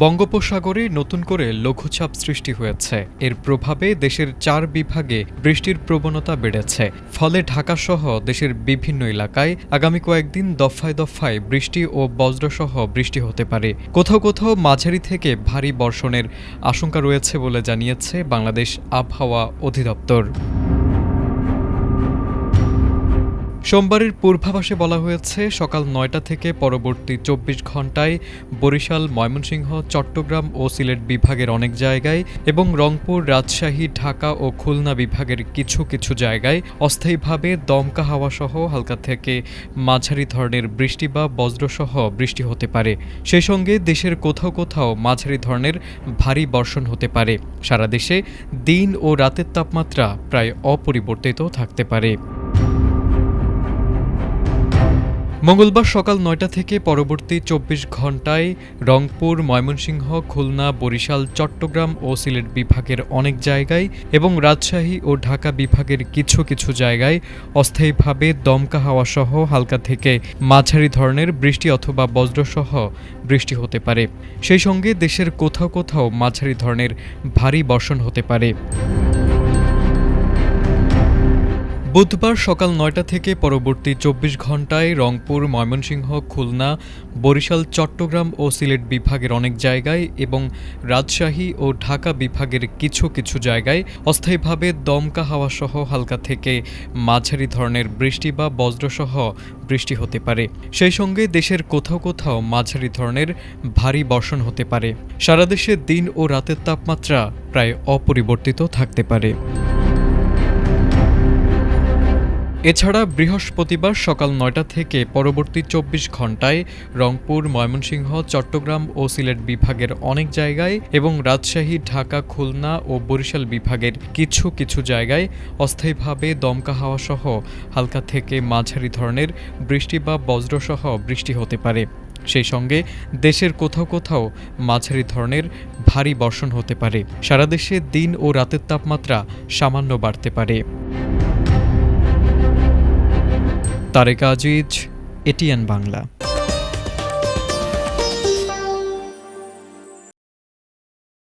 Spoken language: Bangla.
বঙ্গোপসাগরে নতুন করে লঘুচাপ সৃষ্টি হয়েছে। এর প্রভাবে দেশের ৪ বিভাগে বৃষ্টির প্রবণতা বেড়েছে। ফলে ঢাকাসহ দেশের বিভিন্ন এলাকায় আগামী কয়েকদিন দফায় দফায় বৃষ্টি ও বজ্রসহ বৃষ্টি হতে পারে। কোথাও কোথাও মাঝারি থেকে ভারী বর্ষণের আশঙ্কা রয়েছে বলে জানিয়েছে বাংলাদেশ আবহাওয়া অধিদপ্তর। সোমবারের পূর্বাভাসে বলা হয়েছে, সকাল ৯টা থেকে পরবর্তী ২৪ ঘণ্টায় বরিশাল, ময়মনসিংহ, চট্টগ্রাম ও সিলেট বিভাগের অনেক জায়গায় এবং রংপুর, রাজশাহী, ঢাকা ও খুলনা বিভাগের কিছু কিছু জায়গায় অস্থায়ীভাবে দমকা হাওয়াসহ হালকা থেকে মাঝারি ধরনের বৃষ্টি বা বজ্রসহ বৃষ্টি হতে পারে। সেই সঙ্গে দেশের কোথাও কোথাও মাঝারি ধরনের ভারী বর্ষণ হতে পারে। সারা দেশে দিন ও রাতের তাপমাত্রা প্রায় অপরিবর্তিত থাকতে পারে। মঙ্গলবার সকাল ৯টা থেকে পরবর্তী ২৪ ঘণ্টায় রংপুর, ময়মনসিংহ, খুলনা, বরিশাল, চট্টগ্রাম ও সিলেট বিভাগের অনেক জায়গায় এবং রাজশাহী ও ঢাকা বিভাগের কিছু কিছু জায়গায় অস্থায়ীভাবে দমকা হাওয়াসহ হালকা থেকে মাঝারি ধরনের বৃষ্টি অথবা বজ্রসহ বৃষ্টি হতে পারে। সেই সঙ্গে দেশের কোথাও কোথাও মাঝারি ধরনের ভারী বর্ষণ হতে পারে। বুধবার সকাল ৯টা থেকে পরবর্তী ২৪ ঘণ্টায় রংপুর, ময়মনসিংহ, খুলনা, বরিশাল, চট্টগ্রাম ও সিলেট বিভাগের অনেক জায়গায় এবং রাজশাহী ও ঢাকা বিভাগের কিছু কিছু জায়গায় অস্থায়ীভাবে দমকা হাওয়াসহ হালকা থেকে মাঝারি ধরনের বৃষ্টি বা বজ্রসহ বৃষ্টি হতে পারে। সেই সঙ্গে দেশের কোথাও কোথাও মাঝারি ধরনের ভারী বর্ষণ হতে পারে। সারা দেশে দিন ও রাতের তাপমাত্রা প্রায় অপরিবর্তিত থাকতে পারে। এছাড়া বৃহস্পতিবার সকাল ৯টা থেকে পরবর্তী ২৪ ঘণ্টায় রংপুর, ময়মনসিংহ, চট্টগ্রাম ও সিলেট বিভাগের অনেক জায়গায় এবং রাজশাহী, ঢাকা, খুলনা ও বরিশাল বিভাগের কিছু কিছু জায়গায় অস্থায়ীভাবে দমকা হাওয়াসহ হালকা থেকে মাঝারি ধরনের বৃষ্টি বা বজ্রসহ বৃষ্টি হতে পারে। সেই সঙ্গে দেশের কোথাও কোথাও মাঝারি ধরনের ভারী বর্ষণ হতে পারে। সারা দেশে দিন ও রাতের তাপমাত্রা সামান্য বাড়তে পারে। তারেক আজিজ, এটিএন বাংলা।